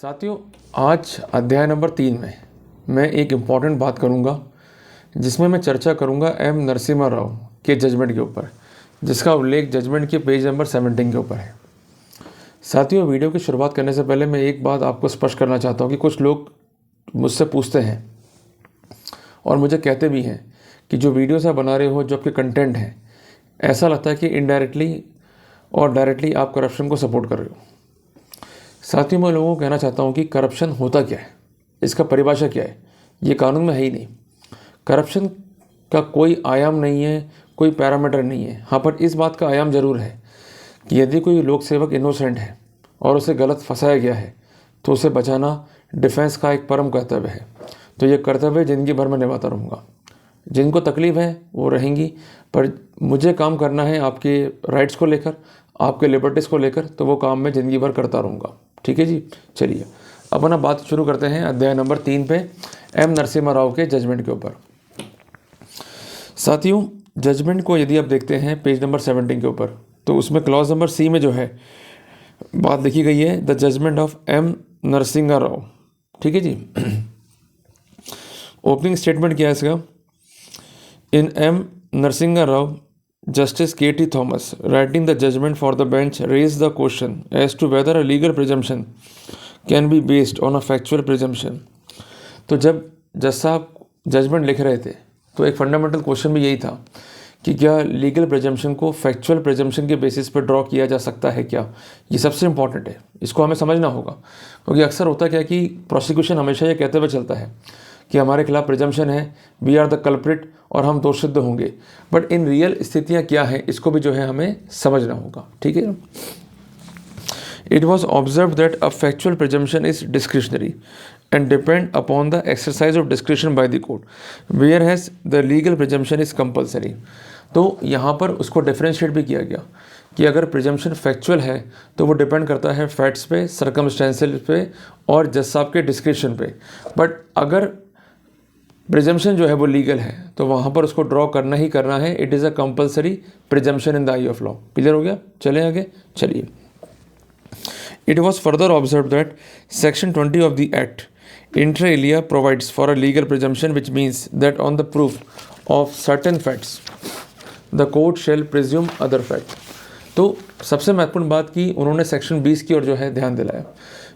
साथियों, आज अध्याय नंबर 3 में मैं एक इम्पॉर्टेंट बात करूंगा जिसमें मैं चर्चा करूंगा एम नरसिम्हा राव के जजमेंट के ऊपर, जिसका उल्लेख जजमेंट के पेज नंबर 17 के ऊपर है। साथियों, वीडियो की शुरुआत करने से पहले मैं एक बात आपको स्पष्ट करना चाहता हूं कि कुछ लोग मुझसे पूछते हैं और मुझे कहते भी हैं कि जो वीडियोस आप बना रहे हो, जो आपके कंटेंट हैं, ऐसा लगता है कि इनडायरेक्टली और डायरेक्टली आप करप्शन को सपोर्ट कर रहे हो। साथियों, मैं लोगों को कहना चाहता हूं कि करप्शन होता क्या है, इसका परिभाषा क्या है। ये कानून में है ही नहीं। करप्शन का कोई आयाम नहीं है, कोई पैरामीटर नहीं है। हाँ, पर इस बात का आयाम जरूर है कि यदि कोई लोक सेवक इनोसेंट है और उसे गलत फंसाया गया है तो उसे बचाना डिफेंस का एक परम कर्तव्य है। तो ये कर्तव्य ज़िंदगी भर में निभाता रहूँगा। जिनको तकलीफ है वो रहेंगी, पर मुझे काम करना है आपके राइट्स को लेकर, आपके लिबर्टीज़ को लेकर, तो वो काम मैं ज़िंदगी भर करता रहूँगा। ठीक है जी। चलिए अपना बात शुरू करते हैं अध्याय नंबर 3 पे एम नरसिम्हा राव के जजमेंट के ऊपर। साथियों, जजमेंट को यदि आप देखते हैं पेज नंबर 17 के ऊपर, तो उसमें क्लॉज नंबर सी में जो है बात लिखी गई है, the judgment of M Narasimha Rao. ठीक है जी। ओपनिंग स्टेटमेंट क्या है इसका? In M Narasimha Rao, Justice K.T. Thomas, writing the judgment for the bench, raised the question as to whether a legal presumption can be based on a factual presumption. तो जब जज साहब जजमेंट लिख रहे थे तो एक फंडामेंटल क्वेश्चन भी यही था कि क्या लीगल प्रिजम्पशन को फैक्चुअल प्रिजम्पशन के बेसिस पर ड्रॉ किया जा सकता है क्या। ये सबसे इंपॉर्टेंट है, इसको हमें समझना होगा, क्योंकि अक्सर होता क्या कि प्रोसिक्यूशन हमेशा ये कहते हुए चलता है कि हमारे खिलाफ प्रिजम्पशन है, वी आर द कल्प्रिट और हम दोषसिद्ध होंगे। बट इन रियल स्थितियाँ क्या है, इसको भी जो है हमें समझना होगा। ठीक है। It was observe that a factual presumption is discretionary and depend upon the exercise of discretion by the court, where has the legal presumption is compulsory. तो यहाँ पर उसको डिफ्रेंशिएट भी किया गया कि अगर प्रिजम्पशन फैक्चुअल है तो वो डिपेंड करता है फैक्ट्स पे, सर्कमस्टेंसेस पे और जज साहब के डिस्क्रिशन पे। बट अगर प्रिजम्पशन जो है वो लीगल है तो वहाँ पर उसको ड्रॉ करना ही करना है। It is a compulsory presumption in the eye of law. Clear हो गया? चलें आगे। चलिए, it was further observe that section 20 of the act inter alia provides for a legal presumption which means that on the proof of certain facts the court shall presume other fact. तो सबसे महत्वपूर्ण बात की उन्होंने section 20 की ओर जो है ध्यान दिलाया,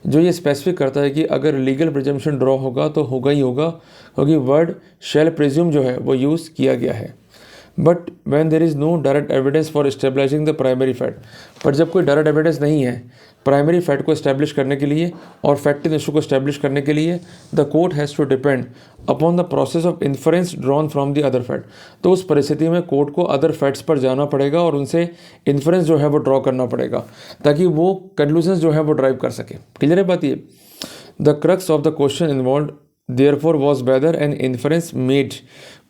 जो ये स्पेसिफिक करता है कि अगर लीगल प्रिजम्पशन ड्रॉ होगा तो होगा ही होगा, क्योंकि वर्ड शेल प्रिज्यूम जो है वो यूज़ किया गया है। But when there is no direct evidence for establishing the primary fact, पर जब कोई डायरेक्ट एविडेंस नहीं है प्राइमरी फैक्ट को एस्टैब्लिश करने के लिए और फैक्ट इन इशू को एस्टैब्लिश करने के लिए, the court has to depend upon the process of inference drawn from the other fact. तो उस परिस्थिति में कोर्ट को अदर फैक्ट्स पर जाना पड़ेगा और उनसे इन्फरेंस जो है वो ड्रॉ करना पड़ेगा ताकि वो कंक्लूजन्स जो है वो ड्राइव कर सके। क्लियर है बात ये? The crux of the question involved therefore was whether an inference made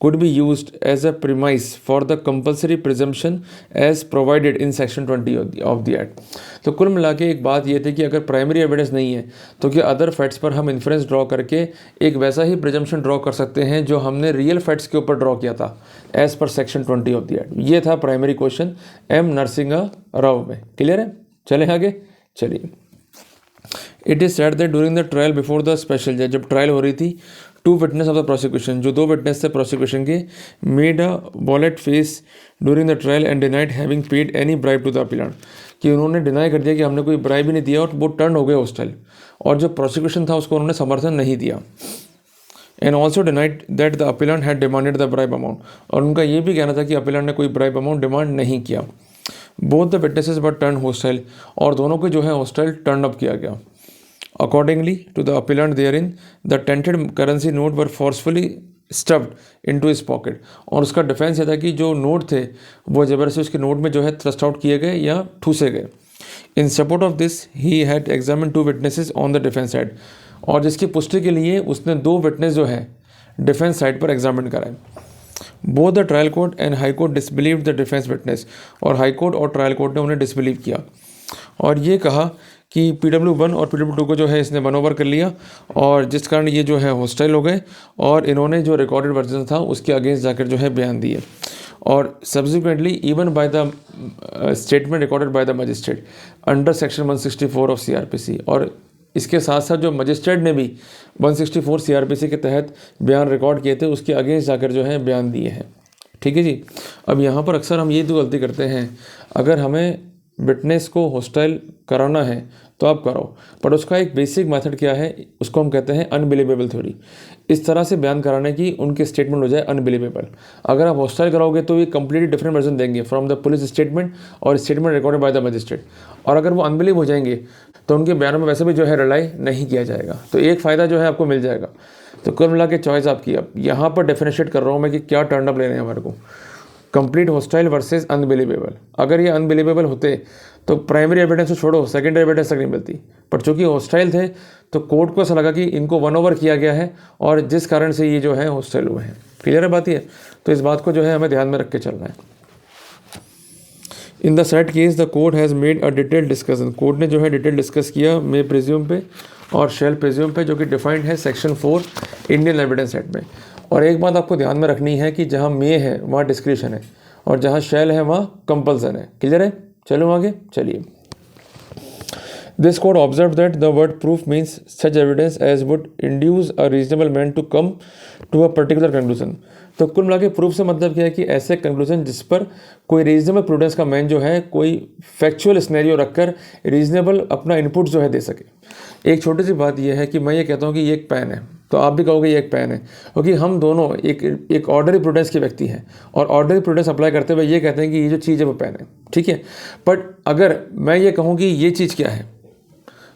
could be used as a premise for the compulsory presumption as provided in section 20 of the act। तो कुल मिला के एक बात ये थी कि अगर प्राइमरी एविडेंस नहीं है तो क्या अदर फैक्ट्स पर हम इन्फ्रेंस ड्रॉ करके एक वैसा ही प्रिजम्पशन ड्रॉ कर सकते हैं जो हमने रियल फैक्ट्स के ऊपर ड्रॉ किया था as per section 20 of the act. ये था primary question M Narasimha Rao में। क्लियर है? चले आगे। चलिए, it is said that during the trial before the special जज, जब ट्रायल हो रही थी, 2 विटनेस ऑफ द प्रोसिक्यूशन, जो 2 विटनेस थे प्रोसिक्यूशन के, made a volte face during the trial and denied having paid any bribe to the appellant, कि उन्होंने डिनाई कर दिया कि हमने कोई ब्राइब ही नहीं दिया और वो टर्न हो गए हॉस्टाइल, और जो प्रोसिक्यूशन था उसको उन्होंने समर्थन नहीं दिया। And also denied that the appellate had demanded the bribe amount, और उनका ये भी कहना था कि अपीलेंट ने कोई ब्राइब अमाउंट डिमांड नहीं किया। Both the witnesses were turn hostile, और दोनों को जो है हॉस्टाइल टर्न अप किया गया। Accordingly to the appellant therein, the tented currency note were forcefully stuffed into his pocket, और उसका डिफेंस ये था कि जो नोट थे वो ज़बरदस्ती उसके नोट में जो है थ्रस्ट आउट किए गए या ठूसे गए। इन support of this he had examine 2 witnesses on the defence side, और जिसकी पुष्टि के लिए उसने 2 विटनेस जो है डिफेंस साइड पर एग्जामिन कराए। Both the trial court and high court disbelieve the defence witness, और हाई कोर्ट और ट्रायल कोर्ट ने उन्हें डिसबिलीव किया और ये कहा कि PW1 और PW2 को जो है इसने वन ओवर कर लिया, और जिस कारण ये जो है हॉस्टाइल हो गए और इन्होंने जो रिकॉर्डेड वर्जन था उसके अगेंस्ट जाकर जो है बयान दिए। और subsequently even by the statement recorded by the magistrate under section 164 of CRPC, और इसके साथ साथ जो मजिस्ट्रेट ने भी 164 सीआरपीसी के तहत बयान रिकॉर्ड किए थे उसके अगेंस्ट जाकर जो है बयान दिए हैं। ठीक है जी। अब यहाँ पर अक्सर हम ये तो गलती करते हैं, अगर हमें विटनेस को हॉस्टाइल कराना है तो आप करो, पर उसका एक बेसिक मेथड क्या है, उसको हम कहते हैं अनबिलीवेबल थ्योरी। इस तरह से बयान कराने की उनकी स्टेटमेंट हो जाए अनबिलीवेबल। अगर आप हॉस्टाइल कराओगे तो ये कंप्लीटली डिफरेंट वर्जन देंगे फ्रॉम द पुलिस स्टेटमेंट और statement recorded by the magistrate. और अगर वो अनबिलीव हो जाएंगे तो उनके बयानों में वैसे भी जो है रिलाई नहीं किया जाएगा। तो एक फ़ायदा जो है आपको मिल जाएगा। तो कुल मिला के चॉइस आपकी। अब यहाँ पर डिफरेंशिएट कर रहा हूँ मैं कि क्या टर्न अप लेने हैं हमारे को, कंप्लीट हॉस्टाइल वर्सेस अनबिलीवेबल। अगर ये अनबिलीवेबल होते तो प्राइमरी एविडेंस को छोड़ो सेकेंडरी एविडेंस तक नहीं मिलती, पर चूंकि हॉस्टाइल थे तो कोर्ट को ऐसा लगा कि इनको 1 ओवर किया गया है और जिस कारण से ये जो है हॉस्टाइल हुए हैं। क्लियर है बात ये? तो इस बात को जो है हमें ध्यान में रख के चलना है। In the set case the court has made a detail discussion. Court ने जो है डिटेल डिस्कस किया मे प्रिज्यूम पे और शेल प्रिज्यूम पे, जो कि डिफाइंड है सेक्शन 4 इंडियन एविडेंस एक्ट में। और एक बात आपको ध्यान में रखनी है कि जहाँ मे है वहाँ डिस्क्रिशन है और जहाँ शेल है वहाँ कंपल्सन है। क्लियर है? चलो आगे चलिए। This court observe that the word proof means such evidence as would induce a reasonable man to come to a particular conclusion. तो कुल मिला के प्रूफ से मतलब क्या है कि ऐसे कंक्लूजन जिस पर कोई रीजनेबल प्रूडेंस का मैन जो है कोई फैक्चुअल स्नैरियो रखकर रीजनेबल अपना इनपुट जो है दे सके। एक छोटी सी बात यह है कि मैं ये कहता हूँ कि ये एक पेन है तो आप भी कहोगे ये एक पेन है, क्योंकि हम दोनों एक ऑर्डनरी प्रूडेंस के व्यक्ति हैं और ऑर्डनरी प्रूडेंस अप्लाई करते हुए ये कहते हैं कि ये जो चीज़ है वो पेन है। ठीक है, बट अगर मैं ये कहूँ कि ये चीज़ क्या है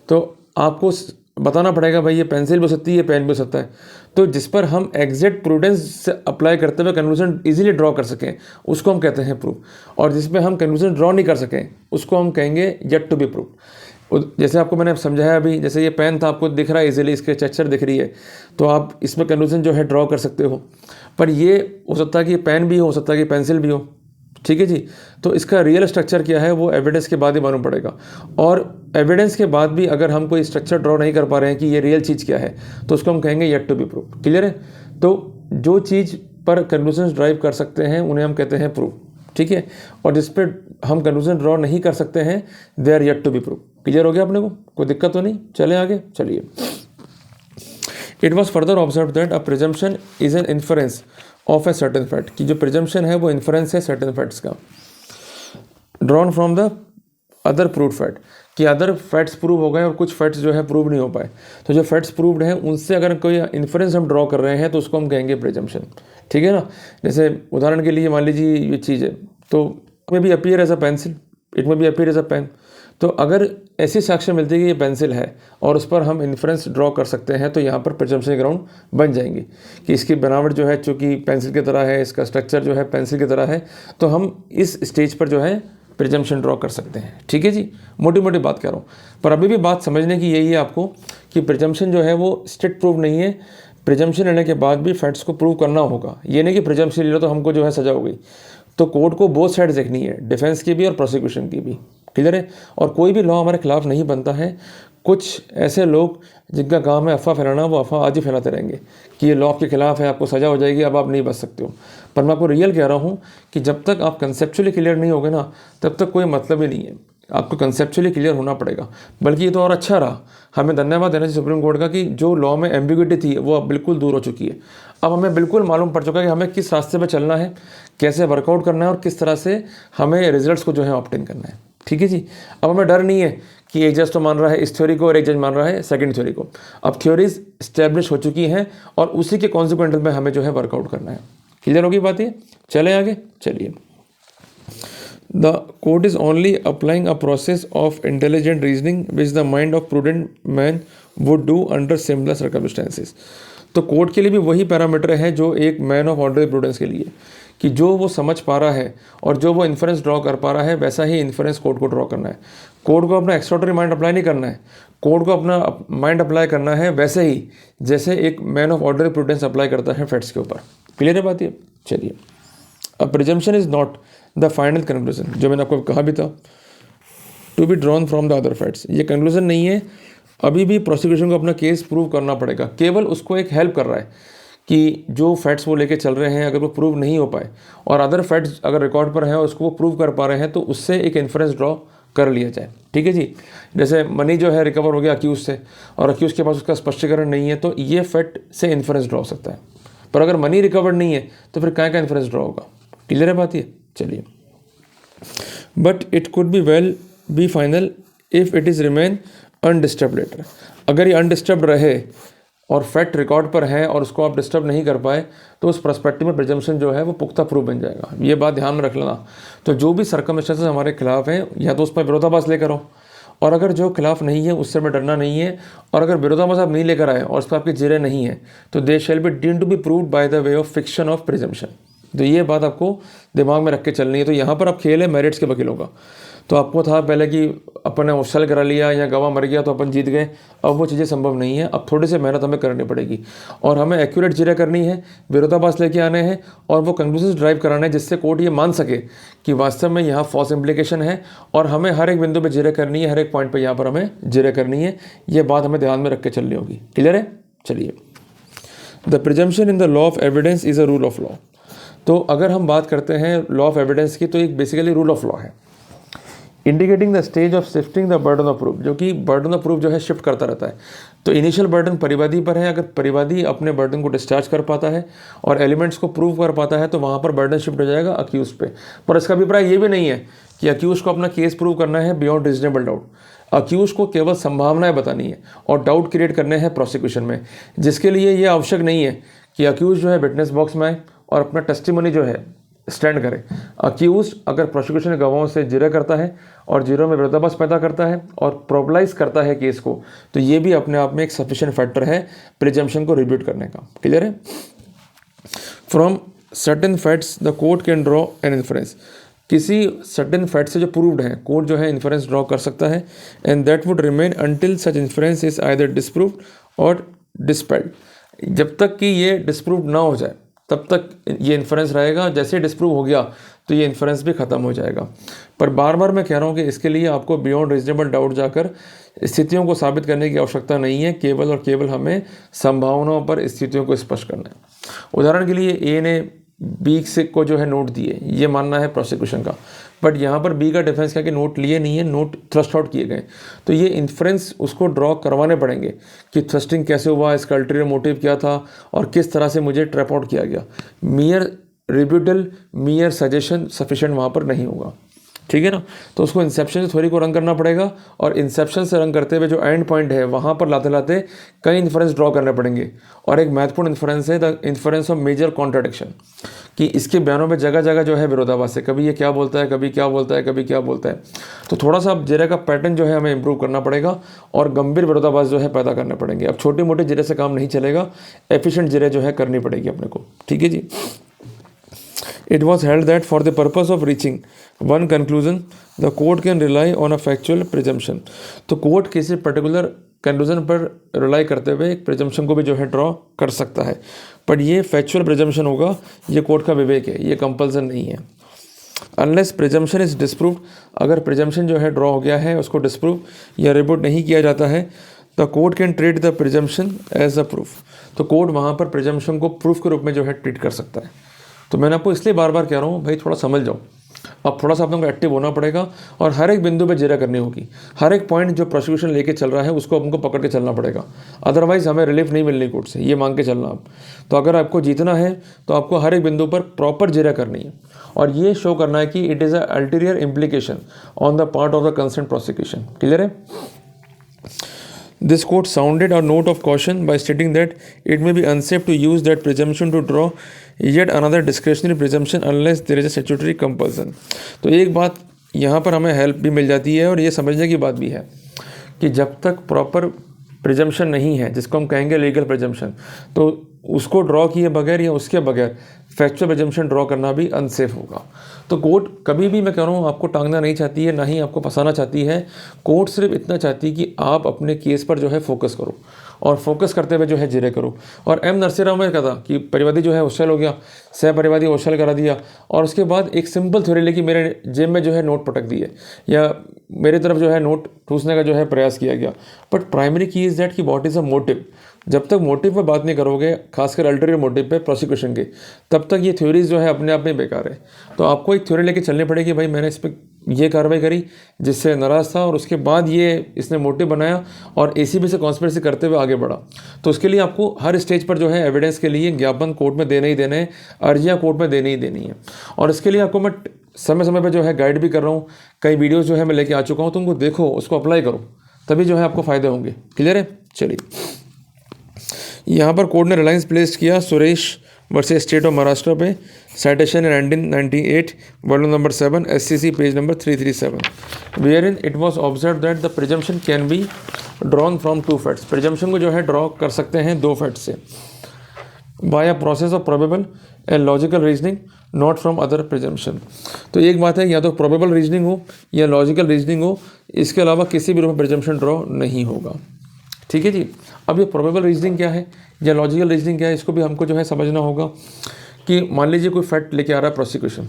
तो आपको बताना पड़ेगा भाई ये पेंसिल भी हो सकती है, ये पेन भी हो सकता है। तो जिस पर हम एग्जैक्ट प्रूडेंस से अप्लाई करते हुए कंक्लूजन इजीली ड्रॉ कर सकें उसको हम कहते हैं प्रूफ, और जिस पर हम कंक्लूजन ड्रॉ नहीं कर सकें उसको हम कहेंगे येट टू बी प्रूफ। जैसे आपको मैंने समझाया अभी, जैसे ये पेन था आपको दिख रहा है इजीली, इसके टेक्सचर दिख रही है तो आप इसमें कंक्लूजन जो है ड्रॉ कर सकते हो, पर ये हो सकता है कि पेन भी हो सकता है कि पेंसिल भी हो। ठीक है जी। तो इसका रियल स्ट्रक्चर क्या है वो एविडेंस के बाद ही मालूम पड़ेगा, और एविडेंस के बाद भी अगर हम कोई स्ट्रक्चर ड्रॉ नहीं कर पा रहे हैं कि ये रियल चीज़ क्या है तो उसको हम कहेंगे yet to be proof. Clear है? तो जो चीज़ पर कंक्लूजन ड्राइव कर सकते हैं उन्हें हम कहते हैं प्रूफ। ठीक है, और जिस पर हम कंक्लूजन ड्रॉ नहीं कर सकते हैं they are yet to be proof. Clear हो गया अपने को? कोई दिक्कत तो नहीं? चले आगे चलिए। It was further observe that a presumption is an inference of a certain fact, कि जो प्रिजम्पशन है वो इन्फरेंस है सर्टेन फैक्ट्स का, drawn from the other proved fact, कि अदर फैक्ट्स प्रूव हो गए और कुछ फैक्ट्स जो है प्रूव नहीं हो पाए। तो जो फैक्ट्स प्रूव्ड हैं उनसे अगर कोई इन्फरेंस हम ड्रॉ कर रहे हैं तो उसको हम कहेंगे प्रिजम्पशन। ठीक है ना? जैसे उदाहरण के लिए मान लीजिए ये चीज़ है तो इट में भी appear as a pencil, it में भी अपीयर एज अ पेन। तो अगर ऐसी साक्ष्य मिलती है कि ये पेंसिल है और उस पर हम इन्फ्रेंस ड्रॉ कर सकते हैं तो यहाँ पर प्रिजम्पशन ग्राउंड बन जाएंगे कि इसकी बनावट जो है चूँकि पेंसिल की तरह है, इसका स्ट्रक्चर जो है पेंसिल की तरह है, तो हम इस स्टेज पर जो है प्रिजम्पशन ड्रॉ कर सकते हैं। ठीक है जी, मोटी मोटी बात कर रहा हूँ, पर अभी भी बात समझने की यही है आपको कि प्रिजम्पशन जो है वो स्ट्रिक्ट प्रूफ नहीं है। प्रिजम्पशन लेने के बाद भी फैक्ट्स को प्रूव करना होगा। ये नहीं कि प्रिजम्पशन ले लो तो हमको जो है सजा हो गई। तो कोर्ट को बोथ साइड देखनी है, डिफेंस की भी और प्रोसिक्यूशन की भी। क्लियर है? और कोई भी लॉ हमारे खिलाफ नहीं बनता है। कुछ ऐसे लोग जिनका काम है अफवाह फैलाना, वो अफवाह आज ही फैलाते रहेंगे कि ये लॉ के खिलाफ है, आपको सजा हो जाएगी, अब आप नहीं बच सकते हो। पर मैं आपको रियल कह रहा हूँ कि जब तक आप कंसेप्चुअली क्लियर नहीं होगे ना तब तक कोई मतलब ही नहीं है। आपको कंसेप्चुअली क्लियर होना पड़ेगा। बल्कि ये तो और अच्छा रहा, हमें धन्यवाद देना चाहिए सुप्रीम कोर्ट का कि जो लॉ में एम्बिग्विटी थी वो अब बिल्कुल दूर हो चुकी है। अब हमें बिल्कुल मालूम पड़ चुका है कि हमें किस रास्ते पर चलना है, कैसे वर्कआउट करना है और किस तरह से हमें रिजल्ट्स को जो है ऑब्टेन करना है। ठीक है जी। अब हमें डर नहीं है कि एक जज तो मान रहा है इस थ्योरी को और एक जज मान रहा है सेकंड थ्योरी को। अब थ्योरीज स्टैब्लिश हो चुकी हैं और उसी के कॉन्सिक्वेंटल में हमें जो है वर्कआउट करना है। क्लियर होगी बात ये? चले आगे चलिए। The court is only applying a process of intelligent reasoning which the mind of prudent man would do under similar circumstances. तो कोर्ट के लिए भी वही पैरामीटर है जो एक मैन ऑफ ऑर्डनरी प्रूडेंस के लिए, कि जो वो समझ पा रहा है और जो वो इन्फरेंस ड्रॉ कर पा रहा है वैसा ही इन्फरेंस कोर्ट को ड्रॉ करना है। कोर्ट को अपना एक्स्ट्राऑर्डिनरी माइंड अप्लाई नहीं करना है, कोर्ट को अपना माइंड अप्लाई करना है वैसे ही जैसे एक man of ordinary prudence apply करता है फैक्ट्स के ऊपर। क्लियर है बात ये? चलिए। A presumption is not the final conclusion, जो मैंने आपको कहा भी था, to be drawn from the other facts. ये कंक्लूजन नहीं है, अभी भी प्रोसिक्यूशन को अपना केस प्रूव करना पड़ेगा। केवल उसको एक हेल्प कर रहा है कि जो फैक्ट्स वो लेके चल रहे हैं अगर वो प्रूव नहीं हो पाए और अदर फैक्ट्स अगर रिकॉर्ड पर हैं और उसको वो प्रूव कर पा रहे हैं तो उससे एक इन्फरेंस ड्रॉ कर लिया जाए। ठीक है जी। जैसे मनी जो है रिकवर हो गया अक्यूज से और अक्यूज के पास उसका स्पष्टीकरण नहीं है, तो ये फैक्ट से इन्फरेंस ड्रॉ हो सकता है। पर अगर मनी रिकवर्ड नहीं है तो फिर क्या इन्फरेंस ड्रॉ होगा? क्लियर है बात ये? चलिए, but it could be well be final if it is remain undisturb later. अगर ये अनडिस्टर्ब रहे और फैक्ट रिकॉर्ड पर है और उसको आप डिस्टर्ब नहीं कर पाए, तो उस पर्सपेक्टिव में प्रिजम्पशन जो है वो पुख्ता प्रूफ बन जाएगा। ये बात ध्यान में रख लेना। तो जो भी सर्कमस्टेंसेस हमारे खिलाफ हैं, या तो उस पर विरोधाभास लेकर आओ, और अगर जो खिलाफ नहीं है उससे हमें डरना नहीं है, और अगर विरोधाभास आप नहीं लेकर आए और उस पर आपकी जिरे नहीं है, तो they shall be deemed to be proved by the way of fiction of presumption. तो ये बात आपको दिमाग में रख के चलनी है। तो यहाँ पर अब खेल है मेरिट्स के वकीलों का। तो आपको था पहले कि अपन ने उछल करा लिया या गवाह मर गया तो अपन जीत गए, अब वो चीज़ें संभव नहीं है। अब थोड़ी सी मेहनत हमें करनी पड़ेगी और हमें एक्यूरेट जिरे करनी है, विरोधाभास लेके आने हैं और वो कंक्लूजन ड्राइव कराना है जिससे कोर्ट ये मान सके कि वास्तव में यहाँ फॉल्स इम्प्लीकेशन है, और हमें हर एक बिंदु पर जिरे करनी है, हर एक पॉइंट पर यहाँ पर हमें जिरे करनी है। ये बात हमें ध्यान में रख के चलनी होगी। क्लियर है? चलिए, the presumption in the law of evidence is a rule of law. तो अगर हम बात करते हैं लॉ ऑफ एविडेंस की, तो एक बेसिकली रूल ऑफ लॉ है indicating the stage of shifting the burden of proof, जो कि बर्डन ऑफ प्रूफ जो है शिफ्ट करता रहता है। तो इनिशियल बर्डन परिवादी पर है, अगर परिवादी अपने बर्डन को डिस्चार्ज कर पाता है और एलिमेंट्स को प्रूव कर पाता है तो वहाँ पर बर्डन शिफ्ट हो जाएगा अक्यूज पे। पर इसका अभिप्राय ये भी नहीं है कि अक्यूज को अपना केस प्रूव करना है बियॉन्ड रीजनेबल डाउट। अक्यूज को केवल संभावनाएं बतानी है और डाउट क्रिएट करने हैं प्रोसिक्यूशन में, जिसके लिए ये आवश्यक नहीं है कि अक्यूज जो है विटनेस बॉक्स में आए और अपना टेस्टिमोनी जो है स्टैंड करे। अक्यूज अगर प्रोसिक्यूशन गवाहों से जिरा करता है और जिरो में विरोधाभास पैदा करता है और प्रोबलाइज करता है केस को, तो ये भी अपने आप में एक सफिशिएंट फैक्टर है प्रिजम्पशन को रिब्यूट करने का। क्लियर है? From certain facts the court can draw an inference. किसी सर्टेन फैक्ट से जो प्रूव्ड है, कोर्ट जो है इन्फरेंस ड्रॉ कर सकता है, and that would remain until such inference is either disproved और डिस्पेल्ड। जब तक कि ये डिस्प्रूव्ड ना हो जाए तब तक ये इन्फरेंस रहेगा। जैसे डिस्प्रूव हो गया तो ये इन्फरेंस भी ख़त्म हो जाएगा। पर बार बार मैं कह रहा हूँ कि इसके लिए आपको बियॉन्ड रीजनेबल डाउट जाकर स्थितियों को साबित करने की आवश्यकता नहीं है, केवल और केवल हमें संभावनाओं पर स्थितियों को स्पष्ट करना है। उदाहरण के लिए ए ने बी से को जो है नोट दिए, ये मानना है प्रोसिक्यूशन का, बट यहाँ पर बी का डिफेंस क्या कि नोट लिए नहीं है, नोट थ्रस्ट आउट किए गए। तो ये इन्फ्रेंस उसको ड्रॉ करवाने पड़ेंगे कि थ्रस्टिंग कैसे हुआ, इसका अल्टीरियर मोटिव क्या था और किस तरह से मुझे ट्रैप आउट किया गया। मियर रिब्यूटल, मियर सजेशन सफिशिएंट वहाँ पर नहीं होगा। ठीक है ना? तो उसको इंसेप्शन से थ्योरी को रंग करना पड़ेगा और इंसेप्शन से रंग करते हुए जो एंड पॉइंट है वहाँ पर लाते लाते कई इन्फरेंस ड्रॉ करने पड़ेंगे। और एक महत्वपूर्ण इन्फरेंस है the inference of major contradiction, कि इसके बयानों में जगह जगह जो है विरोधाभास है, कभी ये क्या बोलता है, कभी क्या बोलता है, कभी क्या बोलता है। तो थोड़ा सा अब जिरे का पैटर्न जो है हमें इंप्रूव करना पड़ेगा और गंभीर विरोधाभास जो है पैदा करने पड़ेंगे। अब छोटे मोटे जिरे से काम नहीं चलेगा, एफिशिएंट जिरे जो है करनी पड़ेगी अपने को। ठीक है जी। It was held that for the purpose of reaching one conclusion, the court can rely on a factual presumption. तो कोर्ट किसी पर्टिकुलर कंक्लूजन पर रिलाई करते हुए एक प्रिजम्पशन को भी जो है ड्रॉ कर सकता है, बट ये फैक्चुअल प्रिजम्पशन होगा, ये कोर्ट का विवेक है, ये कंपल्सन नहीं है। अनलेस प्रिजम्पशन इज डिस्प्रूव, अगर प्रिजम्पशन जो है ड्रॉ हो गया है उसको डिस्प्रूव या रिपोर्ट नहीं किया जाता है, the court can treat the presumption as a proof. तो कोर्ट वहाँ पर प्रिजम्पशन को प्रूफ के रूप में जो है ट्रीट कर सकता है। तो मैंने आपको इसलिए बार बार कह रहा हूँ भाई थोड़ा समझ जाओ। अब थोड़ा सा अपने को एक्टिव होना पड़ेगा और हर एक बिंदु पे जिरा करनी होगी। हर एक पॉइंट जो प्रोसिक्यूशन लेके चल रहा है उसको हमको पकड़ के चलना पड़ेगा, अदरवाइज हमें रिलीफ नहीं मिलनी कोर्ट से, ये मांग के चलना आप। तो अगर आपको जीतना है तो आपको हर एक बिंदु पर प्रॉपर जिरा करनी है और ये शो करना है कि it is a ulterior implication on the part of the concern prosecution. Clear है? This court sounded a note of caution by stating that it may be unsafe to use that presumption to draw yet another discretionary presumption unless there is a statutory compulsion. तो एक बात यहाँ पर हमें help भी मिल जाती है और ये समझने की बात भी है कि जब तक प्रॉपर प्रिजम्पशन नहीं है, जिसको हम कहेंगे लीगल प्रिजम्पशन, तो उसको ड्रॉ किए बगैर या उसके बगैर फैक्चुअल प्रिजम्पशन ड्रॉ करना भी अनसेफ होगा। तो कोर्ट कभी भी, मैं कह रहा हूँ, आपको टांगना नहीं चाहती है, ना ही आपको फंसाना चाहती है। कोर्ट सिर्फ इतना चाहती है कि आप अपने केस पर जो है फोकस करो और फोकस करते हुए जो है जिरे करो। और एम नरसिंह राव में कहा कि परिवादी जो है होशल हो गया, सह परिवादी होशल करा दिया और उसके बाद एक सिंपल थ्योरी लेके मेरे जेब में जो है नोट पटक दिए या मेरी तरफ जो है नोट ठूसने का जो है प्रयास किया गया। बट प्राइमरी की इज़ दैट कि व्हाट इज़ अ मोटिव। जब तक मोटिव पर बात नहीं करोगे, खासकर अल्टीरियर मोटिव पे प्रोसिक्यूशन के, तब तक ये थ्योरीज जो है अपने आप में बेकार है। तो आपको एक थ्योरी लेके चलनी पड़ेगी, भाई मैंने इस पर ये कार्रवाई करी जिससे नाराज़ था और उसके बाद ये इसने मोटिव बनाया और एसीबी से कॉन्स्पिरेसी करते हुए आगे बढ़ा। तो उसके लिए आपको हर स्टेज पर जो है एविडेंस के लिए ज्ञापन कोर्ट में देने ही देने हैं, अर्जियाँ कोर्ट में देनी ही देनी है। और इसके लिए आपको मैं समय समय पर जो है गाइड भी कर रहा हूँ, कई वीडियोज़ जो है मैं लेके आ चुका हूँ, तो उनको देखो, उसको अप्लाई करो, तभी जो है आपको फ़ायदे होंगे। क्लियर है? चलिए, यहाँ पर कोर्ट ने रिलायंस प्लेस किया Suresh versus state of Maharashtra पे, citation in 1998, volume number 7, SCC page number 337, where in it was observe that the presumption can be drawn from 2 facts. Presumption को जो है ड्रॉ कर सकते हैं 2 फैक्ट से, by a process of probable and logical reasoning, not from other presumption. तो एक बात है, या तो प्रोबेबल रीजनिंग हो या लॉजिकल रीजनिंग हो, इसके अलावा किसी भी रूप में प्रिजम्पशन ड्रॉ नहीं होगा। ठीक है जी। अब ये प्रोबेबल रीजनिंग क्या है या लॉजिकल रीजनिंग क्या है, इसको भी हमको जो है समझना होगा कि मान लीजिए कोई फैक्ट लेके आ रहा है प्रोसिक्यूशन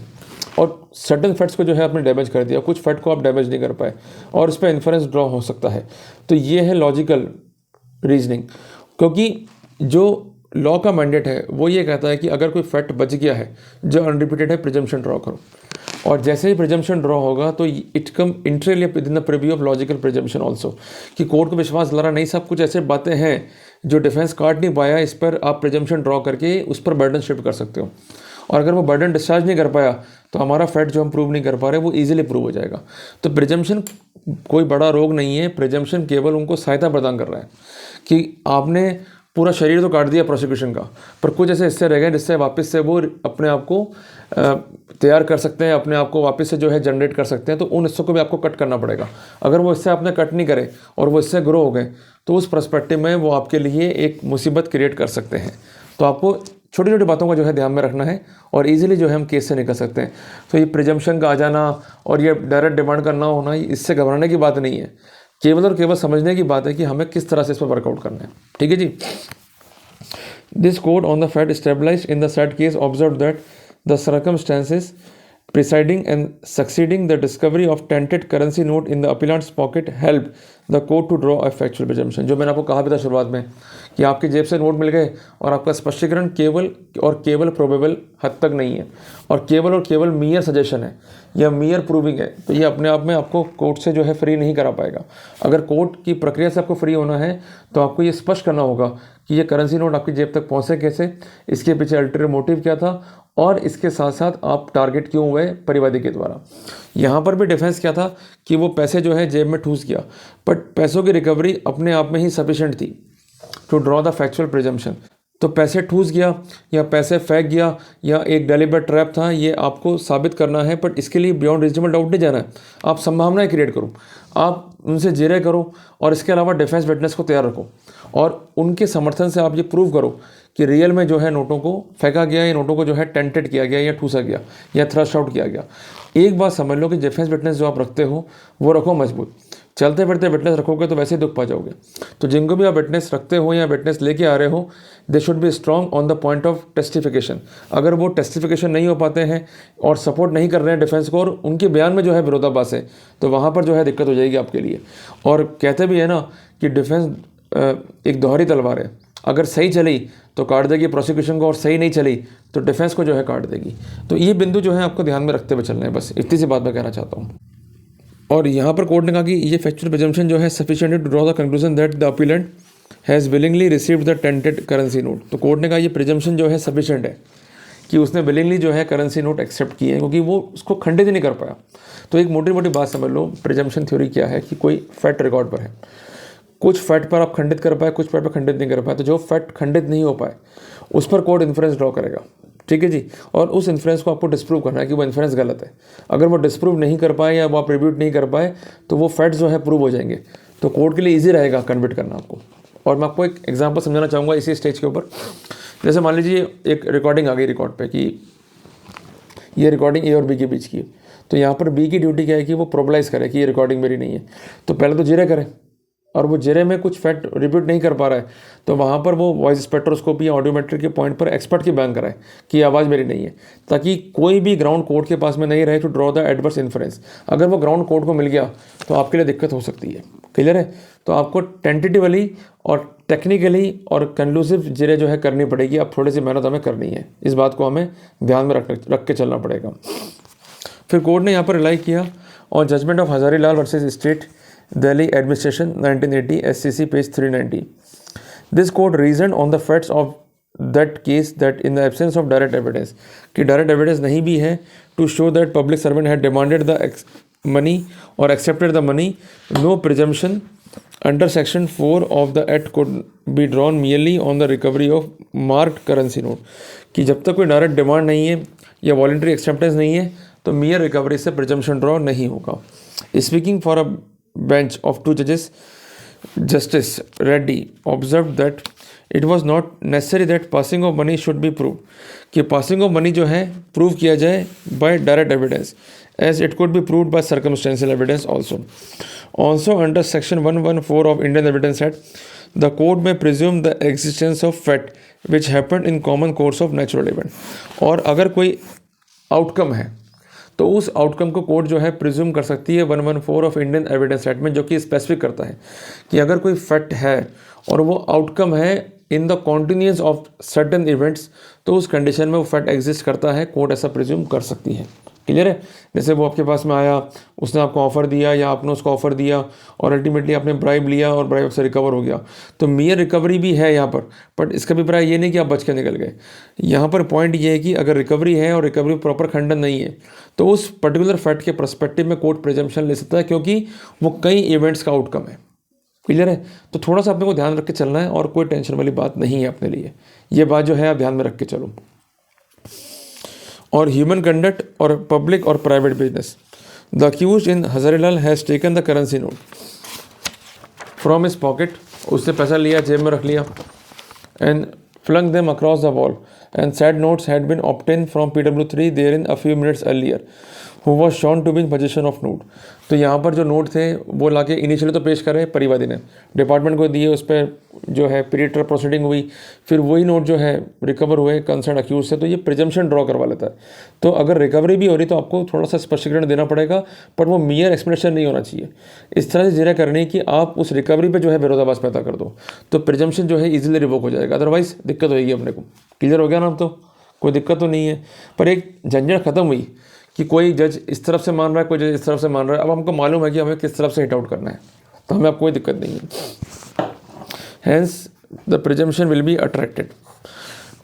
और सर्टन फैक्ट्स को जो है आपने डैमेज कर दिया, कुछ फैक्ट को आप डैमेज नहीं कर पाए और इस पर इन्फरेंस ड्रॉ हो सकता है, तो ये है लॉजिकल रीजनिंग। क्योंकि जो लॉ का मैंडेट है वो ये कहता है कि अगर कोई फैक्ट बच गया है जो अनरिपीटेड है, प्रिजम्पशन ड्रॉ करो, और जैसे ही प्रिजम्पशन ड्रॉ होगा तो it come इंटरली with in the preview of logical presumption also, कि कोर्ट को विश्वास दिला रहा नहीं साहब, कुछ ऐसे बातें हैं जो डिफेंस काट नहीं पाया, इस पर आप प्रिजम्पशन ड्रॉ करके उस पर बर्डन शिफ्ट कर सकते हो, और अगर वो बर्डन डिस्चार्ज नहीं कर पाया तो हमारा फैक्ट जो हम प्रूव नहीं कर पा रहे वो ईजिली प्रूव हो जाएगा। तो प्रिजम्पशन कोई बड़ा रोग नहीं है, प्रिजम्पशन केवल उनको सहायता प्रदान कर रहा है कि आपने पूरा शरीर तो काट दिया प्रोसिक्यूशन का, पर कुछ ऐसे हिस्से रह गए जिससे वापस से वो अपने आप को तैयार कर सकते हैं, अपने आप को वापस से जो है जनरेट कर सकते हैं, तो उन हिस्सों को भी आपको कट करना पड़ेगा। अगर वो हिस्से आपने कट नहीं करे और वो हिस्से ग्रो हो गए तो उस पर्सपेक्टिव में वो आपके लिए एक मुसीबत क्रिएट कर सकते हैं। तो आपको छोटी छोटी बातों का जो है ध्यान में रखना है और इजीली जो है हम केस से निकल सकते हैं। तो ये प्रिजम्पशन का आ जाना और ये डायरेक्ट डिमांड करना होना, इससे घबराने की बात नहीं है, केवल और केवल समझने की बात है कि हमें किस तरह से इस पर वर्कआउट करना है। ठीक है जी। This court on the fact stabilised in the said case observe that the circumstances presiding and succeeding the discovery of tented currency note in the appellant's pocket helped the court to draw a factual presumption। जो मैंने आपको कहा भी था शुरुआत में कि आपकी जेब से नोट मिल गए और आपका स्पष्टीकरण केवल और केवल प्रोबेबल हद तक नहीं है और केवल मियर सजेशन है या मियर प्रूविंग है, तो ये अपने आप में आपको कोर्ट से जो है फ्री नहीं करा पाएगा। अगर कोर्ट की प्रक्रिया से आपको फ्री होना है तो आपको ये स्पष्ट करना होगा कि ये करेंसी नोट आपकी जेब तक पहुँचे कैसे, इसके पीछे अल्टीरियर मोटिव क्या था और इसके साथ साथ आप टारगेट क्यों हुए परिवादी के द्वारा। यहाँ पर भी डिफेंस क्या था कि वो पैसे जो है जेब में ठूस गया, बट पैसों की रिकवरी अपने आप में ही सफिशिएंट थी to draw the factual presumption. तो पैसे ठूस गया या पैसे फेंक गया या एक डेलिबरेट ट्रैप था, ये आपको साबित करना है, बट इसके लिए बियॉन्ड रीजनेबल डाउट नहीं जाना है। आप संभावनाएं क्रिएट करो, आप उनसे जेरे करो और इसके अलावा डिफेंस विटनेस को तैयार रखो और उनके समर्थन से आप ये प्रूव करो कि रियल में जो है नोटों को फेंका गया या नोटों को जो है टेंटेड किया गया या ठूसा गया या थ्रस्ट आउट किया गया। एक बात समझ लो कि डिफेंस विटनेस जो आप रखते हो वो रखो मजबूत। चलते फिरते विटनेस रखोगे तो वैसे ही दुख पा जाओगे। तो जिनको भी आप विटनेस रखते हो या विटनेस लेके आ रहे हो, they should be strong on the point of testification. अगर वो टेस्टिफिकेशन नहीं हो पाते हैं और सपोर्ट नहीं कर रहे हैं डिफेंस को और उनके बयान में जो है विरोधाभास है, तो वहाँ पर जो है दिक्कत हो जाएगी आपके लिए। और कहते भी है ना कि डिफेंस एक दोहरी तलवार है, अगर सही चली तो काट देगी प्रोसिक्यूशन को और सही नहीं चली तो डिफेंस को जो है काट देगी। तो ये बिंदु जो है आपको ध्यान में रखते हुए चलना है, बस इतनी सी बात मैं कहना चाहता हूँ। और यहाँ पर कोर्ट ने कहा कि ये फैक्चुअल प्रिजम्पशन जो है sufficient to draw the conclusion that the appellant has willingly received the tainted currency note. तो कोर्ट ने कहा ये प्रिजम्पशन जो है सफिशिएंट है कि उसने विलिंगली जो है करेंसी नोट एक्सेप्ट किए हैं, क्योंकि वो उसको खंडित ही नहीं कर पाया। तो एक मोटी मोटी बात समझ लो, प्रिजम्पशन थ्योरी क्या है कि कोई फैक्ट रिकॉर्ड पर है, कुछ फैक्ट पर आप खंडित कर पाए, कुछ फैक्ट पर खंडित नहीं कर पाए, तो जो फैक्ट खंडित नहीं हो पाए उस पर कोर्ट इन्फ्रेंस ड्रॉ करेगा। ठीक है जी। और उस इन्फ्रेंस को आपको डिस्प्रूव करना है कि वो इन्फ्रेंस गलत है। अगर वो डिस्प्रूव नहीं कर पाए या वो आप रिब्यूट नहीं कर पाए तो वो फैक्ट जो है प्रूव हो जाएंगे, तो कोर्ट के लिए ईजी रहेगा कन्विट करना आपको। और मैं आपको एक एग्जाम्पल समझाना चाहूँगा इसी स्टेज के ऊपर। जैसे मान लीजिए एक रिकॉर्डिंग आ गई रिकॉर्ड पे कि ये रिकॉर्डिंग ए और बी के बीच की है, तो यहाँ पर बी की ड्यूटी क्या है कि वो प्रोबलाइज करे कि ये रिकॉर्डिंग मेरी नहीं है। तो पहले तो जेरे करे और वो जेरे में कुछ फैक्ट रिपीट नहीं कर पा रहा है, तो वहाँ पर वो वॉइस स्पेक्ट्रोस्कोपी या ऑडियोमेट्री के पॉइंट पर एक्सपर्ट की बयान कराए कि आवाज़ मेरी नहीं है, ताकि कोई भी ग्राउंड कोर्ट के पास में नहीं रहे to draw the adverse inference. अगर वो ग्राउंड कोर्ट को मिल गया तो आपके लिए दिक्कत हो सकती है। क्लियर है? तो आपको टेंटेटिवली और टेक्निकली और कंक्लूसिव जेरे जो है करनी पड़ेगी। अब थोड़ी सी मेहनत हमें करनी है, इस बात को हमें ध्यान में रख के चलना पड़ेगा। फिर कोर्ट ने यहाँ पर रिलाई किया on judgment of Hazarilal versus State Delhi Administration 1980 SCC page 390. This court reasoned on the facts of that case that in the absence of direct evidence, कि direct evidence नहीं भी है to show that public servant had demanded the money or accepted the money, no presumption under section 4 of the act could be drawn merely on the recovery of marked currency note. कि जब तक कोई direct demand नहीं है या voluntary acceptance नहीं है तो मियर रिकवरी से प्रिजम्पशन ड्रॉ नहीं होगा. Speaking for a bench of 2 जजेस, justice Reddy observe that it was not necessary that passing of money should be prove, कि पासिंग ऑफ मनी जो है प्रूव किया जाए by direct evidence, as it could be proved by circumstantial evidence also. Also under section 114 of Indian Evidence Act, the court may presume the existence of fact which happened in common course of natural event. और अगर कोई outcome है तो उस outcome को court जो है presume कर सकती है 114 ऑफ इंडियन एविडेंस एक्ट में, जो कि स्पेसिफिक करता है कि अगर कोई फैक्ट है और वो आउटकम है in the continuous of certain events, तो उस कंडीशन में वो फैक्ट एग्जिस्ट करता है, कोर्ट ऐसा प्रिज्यूम कर सकती है. क्लियर है? जैसे वो आपके पास में आया, उसने आपको ऑफर दिया या आपने उसको ऑफर दिया और अल्टीमेटली आपने ब्राइब लिया और ब्राइब से रिकवर हो गया, तो मियर रिकवरी भी है यहाँ पर, बट इसका भी प्राय ये नहीं कि आप बच के निकल गए. यहाँ पर पॉइंट ये है कि अगर रिकवरी है और रिकवरी प्रॉपर खंडन नहीं है तो उस पर्टिकुलर फैक्ट के पर्सपेक्टिव में कोर्ट प्रिजम्पशन ले सकता है, क्योंकि वो कई इवेंट्स का आउटकम है. क्लियर है? तो थोड़ा सा अपने को ध्यान रख के चलना है और कोई टेंशन वाली बात नहीं है अपने लिए. ये बात जो है आप ध्यान में रख के चलो. और ह्यूमन कंडक्ट और पब्लिक और private business. The accused in Hazarilal has taken the currency note from his pocket, उससे पैसा लिया, जेब में रख लिया, and flung them across the wall, and said notes had been obtained from PW3 therein a few minutes earlier, who was shown to be in possession of note. तो यहाँ पर जो नोट थे वो लाके इनिशियली तो पेश करे परिवादी ने, डिपार्टमेंट को दिए, उस पर जो है पीरियड प्रोसीडिंग हुई, फिर वही नोट जो है रिकवर हुए कंसर्न अक्यूज से, तो ये प्रिजम्पशन ड्रॉ करवा लेता है. तो अगर रिकवरी भी हो रही तो आपको थोड़ा सा स्पष्टीकरण देना पड़ेगा, पर वो मियर एक्सप्लेनेशन नहीं होना चाहिए. इस तरह से जिरा करनी कि आप उस रिकवरी पे जो है विरोधाभास पैदा कर दो, तो प्रिजम्पशन जो है इजीली रिवोक हो जाएगा, अदरवाइज दिक्कत होगी अपने को. क्लियर हो गया ना? अब तो कोई दिक्कत तो नहीं है, पर एक झंझट खत्म हुई कि कोई जज इस तरफ से मान रहा है, कोई जज इस तरफ से मान रहा है. अब हमको मालूम है कि हमें किस तरफ से हिट आउट करना है, तो हमें अब कोई दिक्कत नहीं है. Hence the presumption will be attracted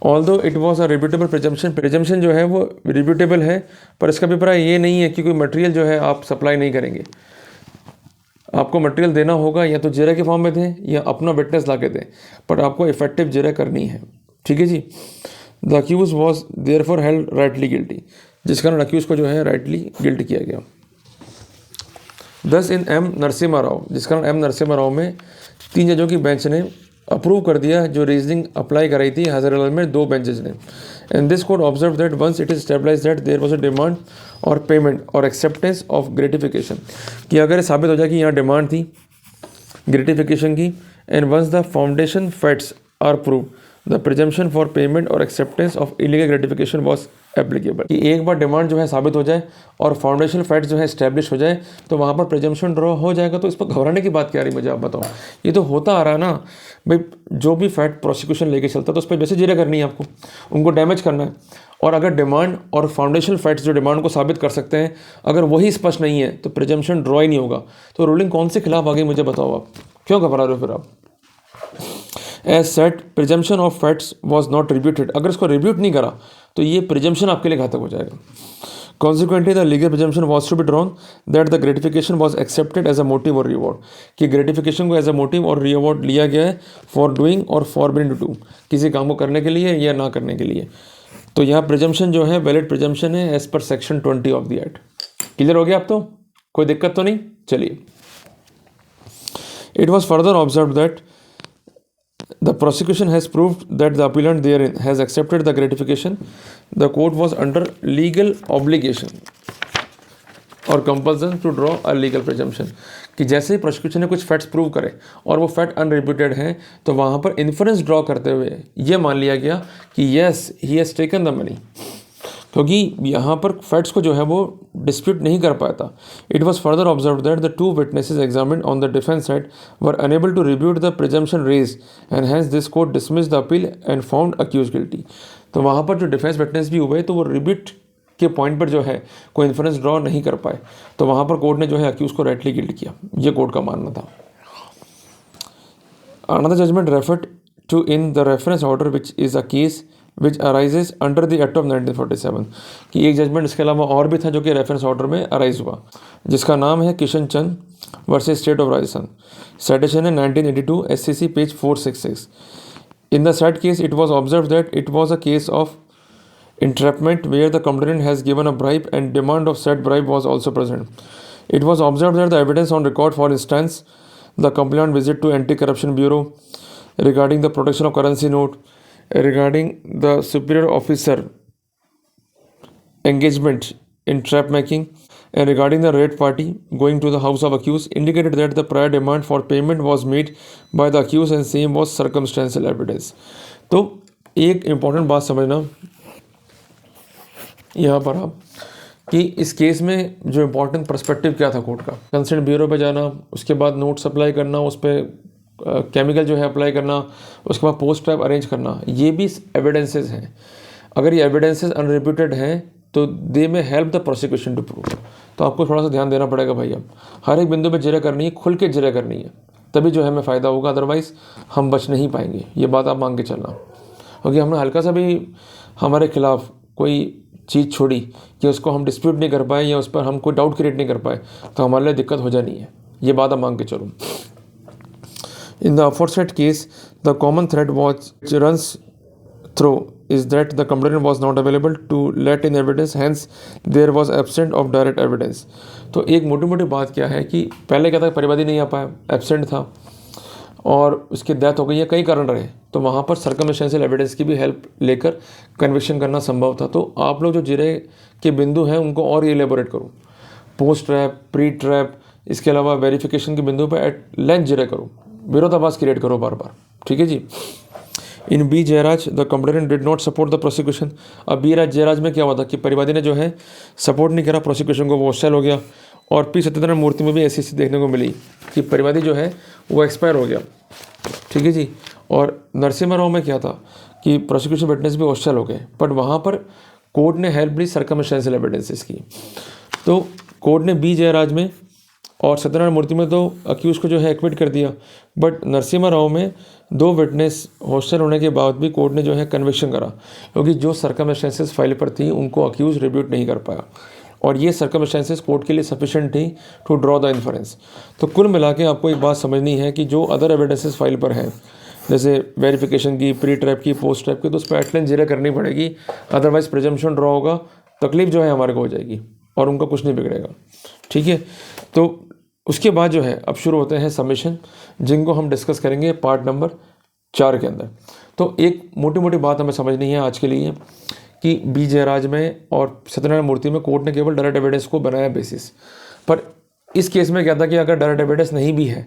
although it was a rebuttable presumption. Presumption जो है वो रिब्यूटेबल है, पर इसका अभिप्राय ये नहीं है कि कोई मटेरियल जो है आप सप्लाई नहीं करेंगे. आपको मटेरियल देना होगा, या तो जिरा के फॉर्म में दें या अपना विटनेस ला के दें, पर आपको इफेक्टिव जिरा करनी है. ठीक है जी. The accused was therefore held rightly guilty, जिस कारण अक्यूज को जो है राइटली गिल्ट किया गया. दस इन एम नरसिम्हा राव, जिस कारण एम नरसिम्हा राव में 3 जजों की बेंच ने अप्रूव कर दिया जो रीजनिंग अप्लाई कराई थी हजारीलाल में 2 बेंचेज ने. And this court observe that once it is established that there was a demand और पेमेंट और एक्सेप्टेंस ऑफ ग्रेटिफिकेशन, कि अगर साबित हो जाए कि यहाँ डिमांड थी ग्रेटिफिकेशन की, and once the foundation facts are prove the presumption for payment और acceptance of illegal gratification was applicable. कि एक बार डिमांड जो है साबित हो जाए और फाउंडेशन फैक्ट जो है इस्टेब्लिश हो जाए तो वहाँ पर प्रिजम्पशन ड्रॉ हो जाएगा. तो इस पर घबराने की बात क्या रही, मुझे आप बताओ. ये तो होता आ रहा है ना भाई, जो भी फैक्ट प्रोसिक्यूशन लेके चलता है तो उस पर वैसे जीरा करनी है आपको, उनको डैमेज करना है. और अगर डिमांड और फाउंडेशन फैक्ट्स जो डिमांड को साबित कर सकते हैं, अगर वही स्पष्ट नहीं है तो प्रिजम्पशन ड्रॉ ही नहीं होगा. तो रूलिंग कौन से खिलाफ आ गई मुझे बताओ, आप क्यों घबरा रहे हो फिर आप. As set presumption of facts was not rebutted, अगर इसको रिब्यूट नहीं करा तो ये प्रिजम्पशन आपके लिए घातक हो जाएगा. Consequently, the legal presumption was to be drawn that the gratification was accepted as a motive or reward, कि gratification को as a motive और reward लिया गया है for doing और forbidding to do, किसी काम को करने के लिए या ना करने के लिए. तो यहाँ presumption जो है valid presumption है as per section 20 of the act. Clear हो गया अब तो? कोई दिक्कत तो नहीं? चलिए. It was further observed that the prosecution has proved that the appellant therein has accepted the gratification. The court was under legal obligation और compulsion to draw a legal presumption, कि जैसे ही प्रोसिक्यूशन ने कुछ फैक्ट्स प्रूव करे और वो fact अनरिप्यूटेड हैं, तो वहाँ पर इन्फरेंस ड्रॉ करते हुए ये मान लिया गया कि yes he has taken the money, क्योंकि यहाँ पर फैक्ट्स को जो है वो डिस्प्यूट नहीं कर पाया था. It was further observe that the 2 witnesses examined on the defence side were unable to rebut the presumption raise, and hence this court dismiss the appeal and found accused guilty. तो वहाँ पर जो defence witness भी हुए तो वो rebut के point पर जो है कोई इन्फ्रेंस ड्रॉ नहीं कर पाए, तो वहाँ पर कोर्ट ने जो है अक्यूज को राइटली गिल्ट किया, ये कोर्ट का मानना था। Another judgment referred to in the reference order which is a case which arises under the Act of 1947 कि एक जजमेंट इसके अलावा और भी था जो कि रेफरेंस ऑर्डर में अराइज हुआ, जिसका नाम है Kishan Chand versus state of Rajasthan. Citation है 1982 SCC page 466। In the said case, it was observed that it was a case of entrapment where the complainant has given a bribe and demand of said bribe was also present. It was observed that the evidence on record, for instance, the complainant visit to Anti-Corruption Bureau regarding the protection of currency note, regarding the superior officer engagement in trap making, and regarding the raid party going to the house of accused, indicated that the prior demand for payment was made by the accused and same was circumstantial evidence. तो एक important बात समझना यहाँ पर आप कि इस case में जो इम्पोर्टेंट पर्सपेक्टिव क्या था कोर्ट का, कंसर्न ब्यूरो पे जाना, उसके बाद नोट्स अप्लाई करना, उस पर केमिकल जो है अप्लाई करना, उसके बाद पोस्ट ट्रैप अरेंज करना, ये भी एविडेंसेस हैं। अगर ये एविडेंसेस अनरिप्यूटेड हैं तो they may help the prosecution to prove. तो आपको थोड़ा सा ध्यान देना पड़ेगा भाई, अब हर एक बिंदु पे जिरह करनी है, खुल के जिरह करनी है, तभी जो है हमें फ़ायदा होगा, अदरवाइज़ हम बच नहीं पाएंगे। ये बात आप मान के चलना, क्योंकि हमने हल्का सा भी हमारे खिलाफ कोई चीज़ छोड़ी कि उसको हम डिस्प्यूट नहीं कर पाए या उस पर हम कोई डाउट क्रिएट नहीं कर पाए, तो हमारे लिए दिक्कत हो जानी है। ये बात आप मांग के चलो। In the aforesaid case the common thread watch runs through is that the complainant was not available to let in evidence, hence there was absent of direct evidence। तो एक मोटी मोटी बात क्या है कि पहले क्या था, परिवादी नहीं आ पाया, एब्सेंट था, और उसकी डेथ हो गई है, कई कारण रहे, तो वहाँ पर सर्कमस्टेंशियल एविडेंस की भी हेल्प लेकर कन्विक्शन करना संभव था। तो आप लोग जो जिरे के बिंदु हैं उनको और एलेबोरेट करो, पोस्ट ट्रैप, प्री ट्रैप, इसके अलावा वेरिफिकेशन के बिंदु पर एट लेंथ जिरे करो, विरोधाभास क्रिएट करो बार बार, ठीक है जी। In B Jayaraj the complainant did not support the prosecution. अब बी जयराज में क्या हुआ था कि परिवादी ने जो है सपोर्ट नहीं करा प्रोसिक्यूशन को, वो हॉस्टाइल हो गया। और पी सत्यनारायण मूर्ति में भी ऐसी स्थिति देखने को मिली कि परिवादी जो है वो एक्सपायर हो गया, ठीक है जी। और नरसिम्हा राव में क्या था कि प्रोसिक्यूशन विटनेस भी हॉस्टाइल हो गए, बट वहाँ पर कोर्ट ने हेल्प ली सर्कमस्टेंशियल एविडेंसेस की। तो कोर्ट ने बी जयराज में और सत्यनारायण मूर्ति में तो अक्यूज को जो है एक्विट कर दिया, बट नरसिम्हा राव में दो विटनेस हॉस्टल होने के बाद भी कोर्ट ने जो है कन्विक्शन करा, क्योंकि जो सर्कमस्टेंसेस फाइल पर थी उनको अक्यूज रिब्यूट नहीं कर पाया, और ये सर्कमस्टेंसेस कोर्ट के लिए सफिशिएंट थी टू ड्रॉ द इन्फरेंस। तो कुल मिला के आपको एक बात समझनी है कि जो अदर एविडेंसेस फाइल पर हैं, जैसे वेरिफिकेशन की, प्री ट्रैप की, पोस्ट ट्रैप की, तो उस पर एटलेंस जिरह करनी पड़ेगी, अदरवाइज प्रिजम्पशन ड्रॉ होगा, तकलीफ जो है हमारे को हो जाएगी और उनका कुछ नहीं बिगड़ेगा, ठीक है। तो उसके बाद जो है अब शुरू होते हैं सबमिशन, जिनको हम डिस्कस करेंगे पार्ट नंबर 4 के अंदर। तो एक मोटी मोटी बात हमें समझनी है आज के लिए कि बी जयराज में और सत्यनारायण मूर्ति में कोर्ट ने केवल डायरेक्ट एविडेंस को बनाया बेसिस, पर इस केस में क्या था कि अगर डायरेक्ट एविडेंस नहीं भी है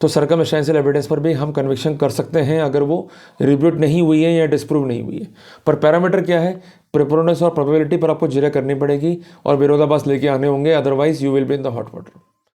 तो सर्कमस्टेंशियल एविडेंस पर भी हम कन्विक्शन कर सकते हैं अगर वो रिब्यूट नहीं हुई है या डिस्प्रूव नहीं हुई है। पर पैरामीटर क्या है, प्रेपोनेंस और प्रोबेबिलिटी पर आपको जिरह करनी पड़ेगी और विरोधाभास लेके आने होंगे, otherwise you will be in the hot water.